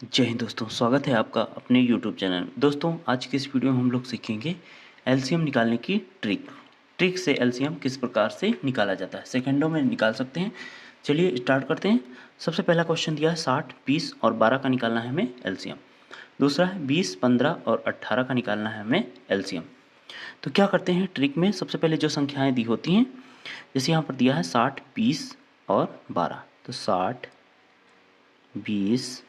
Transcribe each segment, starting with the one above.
जय हिंद दोस्तों, स्वागत है आपका अपने YouTube चैनल में। दोस्तों आज की इस वीडियो में हम लोग सीखेंगे एलसीएम निकालने की ट्रिक से एलसीएम किस प्रकार से निकाला जाता है, सेकंडों में निकाल सकते हैं। चलिए स्टार्ट करते हैं। सबसे पहला क्वेश्चन दिया है 60, 20 और 12 का निकालना है हमें एलसीएम। दूसरा है 20, 15 और 18 का निकालना है हमें एलसीएम। तो क्या करते हैं ट्रिक में, सबसे पहले जो संख्याएँ दी होती हैं, जैसे यहाँ पर दिया है 60, 20 और 12, तो 60, 20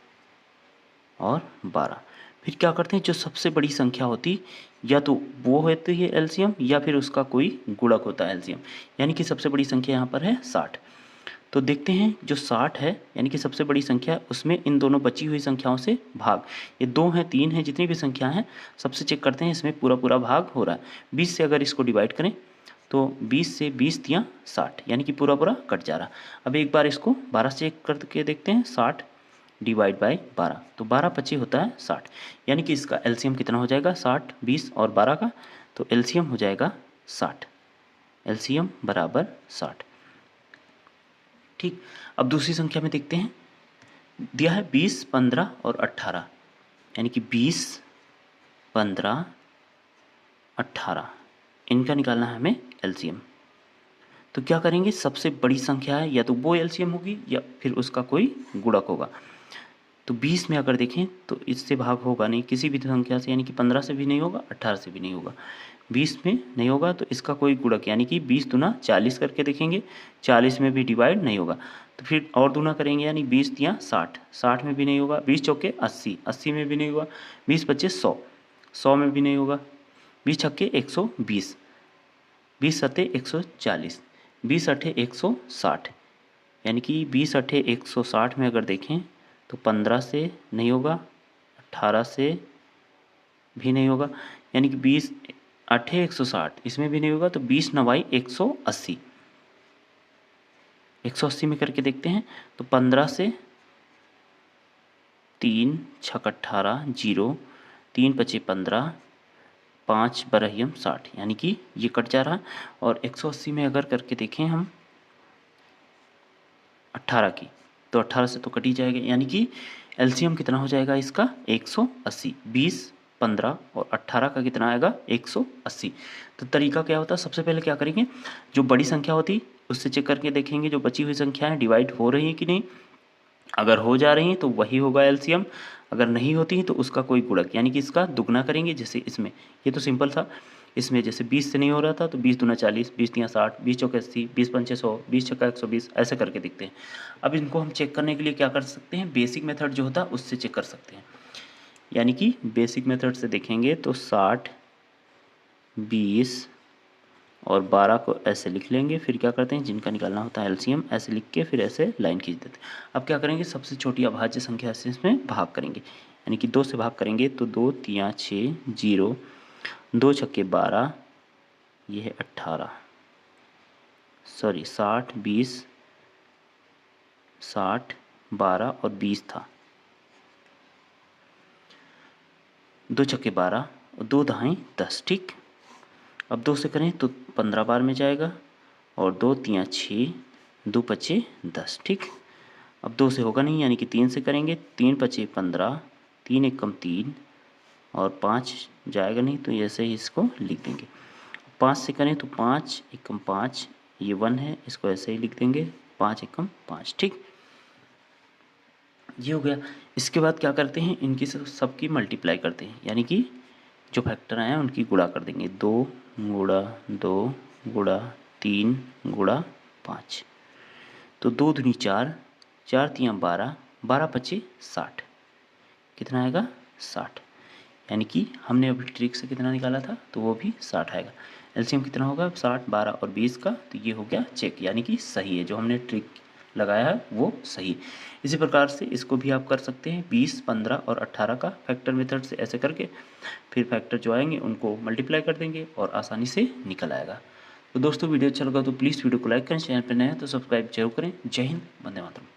और 12। फिर क्या करते हैं, जो सबसे बड़ी संख्या होती या तो वो होती है एलसीएम या फिर उसका कोई गुणक होता है एलसीएम। यानी कि सबसे बड़ी संख्या यहाँ पर है 60। तो देखते हैं जो 60 है यानी कि सबसे बड़ी संख्या, उसमें इन दोनों बची हुई संख्याओं से भाग, ये 2 हैं 3 हैं, जितनी भी संख्या हैं सबसे चेक करते हैं इसमें पूरा पूरा भाग हो रहा है। 20 से अगर इसको डिवाइड करें तो 20 से 20 दिया 60, यानी कि पूरा पूरा कट जा रहा। अब एक बार इसको 12 से चेक करके देखते हैं, 60 डिवाइड बाई 12, तो 12 25 होता है 60, यानी कि इसका एलसीएम कितना हो जाएगा 60, 20 और 12 का, तो एलसीएम हो जाएगा 60, एलसीएम बराबर 60। ठीक, अब दूसरी संख्या में देखते हैं, दिया है 20, 15 और 18, यानी कि 20, 15, 18, इनका निकालना है हमें एलसीएम। तो क्या करेंगे, सबसे बड़ी संख्या है या तो वो एलसीएम होगी या फिर उसका कोई गुणक होगा। तो 20 में अगर देखें तो इससे भाग होगा नहीं किसी भी संख्या से, यानी कि 15 से भी नहीं होगा, 18 से भी नहीं होगा, 20 में नहीं होगा, तो इसका कोई गुणक, यानी कि 20 दूना 40 करके देखेंगे, 40 में भी डिवाइड नहीं होगा, तो फिर और दूना करेंगे, यानी 20 दिया 60, 60 में भी नहीं होगा, 20 चौके 80, 80 में भी नहीं होगा, 20 पच्चे 100, 100 में भी नहीं होगा, 20 छक्के 120, 20 सत्ते 140, 20 अठे 160, यानी कि 20 अठे 160 में अगर देखें तो 15 से नहीं होगा, 18 से भी नहीं होगा, यानी कि 20 अठे 160, इसमें भी नहीं होगा, तो 20 नवाई 180, 180 में करके देखते हैं, तो 15 से 3 छक 18 0, 3 पचे 15, 5 बरहियम 60, यानी कि ये कट जा रहा। और 180 में अगर करके देखें हम 18 की, तो 18 से तो कट ही जाएगा, यानी कि एलसीएम कितना हो जाएगा इसका 180। 20, 15 और 18 का कितना आएगा 180। तो तरीका क्या होता है, सबसे पहले क्या करेंगे, जो बड़ी संख्या होती उससे चेक करके देखेंगे जो बची हुई संख्याएं डिवाइड हो रही हैं कि नहीं, अगर हो जा रही हैं तो वही होगा एलसीएम, अगर नहीं होती तो उसका कोई गुणक, यानी कि इसका दुगना करेंगे। जैसे इसमें ये तो सिंपल था, इसमें जैसे 20 से नहीं हो रहा था तो 20 दूना 40, 20 तियाँ 60, 20 चौके 80, 20 पंचे 100, 20 छक्का 120, ऐसे करके देखते हैं। अब इनको हम चेक करने के लिए क्या कर सकते हैं, बेसिक मेथड जो होता है उससे चेक कर सकते हैं। यानी कि बेसिक मेथड से देखेंगे तो 60, 20 और 12 को ऐसे लिख लेंगे, फिर क्या करते हैं, जिनका निकालना होता है एलसीएम ऐसे लिख के फिर ऐसे लाइन खींच देते हैं। अब क्या करेंगे, सबसे छोटी अभाज्य संख्या से इसमें भाग करेंगे, यानी कि 2 से भाग करेंगे तो 2 तियाँ 6 0, 2 छक्के 12, ये है 18, सॉरी 60, 20, 60, 12 और 20 था, 2 छक्के 12 और 2 दहाई 10। ठीक, अब 2 से करें तो 15 बार में जाएगा, और 2 तियाँ 6, 2 पचे 10। ठीक, अब 2 से होगा नहीं, यानी कि 3 से करेंगे, 3 पचे 15, 3 एकम 3 और 5 जाएगा नहीं, तो ऐसे ही इसको लिख देंगे। 5 से करें तो 5 एकम 5, ये 1 है, इसको ऐसे ही लिख देंगे, 5 एकम 5। ठीक, ये हो गया। इसके बाद क्या करते हैं, इनकी सबकी मल्टीप्लाई करते हैं, यानी कि जो फैक्टर आए हैं उनकी गुणा कर देंगे, 2 गुणा 2 गुणा 3 गुणा 5, तो 2 दूनी 4, 4 तियाँ 12, 12 पचे 60, कितना आएगा 60, यानी कि हमने अभी ट्रिक से कितना निकाला था तो वो भी 60 आएगा। एलसीएम कितना होगा 60, 12 और 20 का, तो ये हो गया चेक, यानी कि सही है, जो हमने ट्रिक लगाया है वो सही। इसी प्रकार से इसको भी आप कर सकते हैं, 20, 15 और 18 का फैक्टर मेथड से ऐसे करके फिर फैक्टर जो आएंगे उनको मल्टीप्लाई कर देंगे और आसानी से निकल आएगा। तो दोस्तों वीडियो अच्छा लगा तो प्लीज़ वीडियो को लाइक करें, चैनल पर नए हैं तो सब्सक्राइब जरूर करें। जय हिंद, वंदे मातरम।